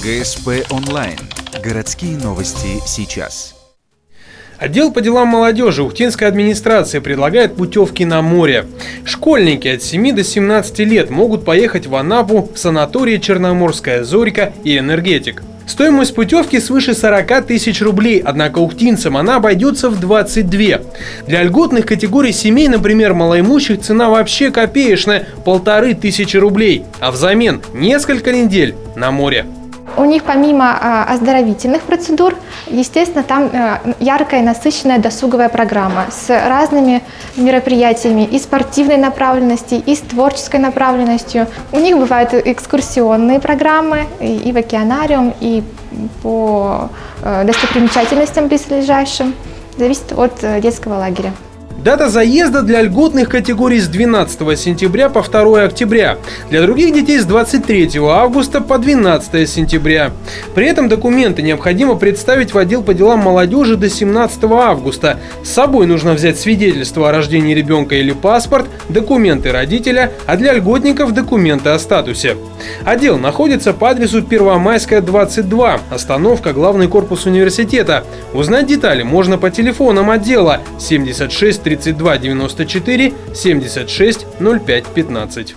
ГСП онлайн. Городские новости сейчас. Отдел по делам молодежи Ухтинской администрации предлагает путевки на море. Школьники от 7 до 17 лет могут поехать в Анапу в санатории «Черноморская зорька» и «Энергетик». Стоимость путевки свыше 40 тысяч рублей, однако ухтинцам она обойдется в 22. Для льготных категорий семей, например, малоимущих, цена вообще копеечная – 1500 рублей, а взамен несколько недель на море. У них помимо оздоровительных процедур, естественно, там яркая, насыщенная досуговая программа с разными мероприятиями и спортивной направленности, и с творческой направленностью. У них бывают экскурсионные программы и в океанариум, и по достопримечательностям близлежащим. Зависит от детского лагеря. Дата заезда для льготных категорий с 12 сентября по 2 октября, для других детей с 23 августа по 12 сентября. При этом документы необходимо представить в отдел по делам молодежи до 17 августа. С собой нужно взять свидетельство о рождении ребенка или паспорт, документы родителя, а для льготников документы о статусе. Отдел находится по адресу Первомайская, 22, остановка главный корпус университета. Узнать детали можно по телефонам отдела 76 32 94 76 05 15.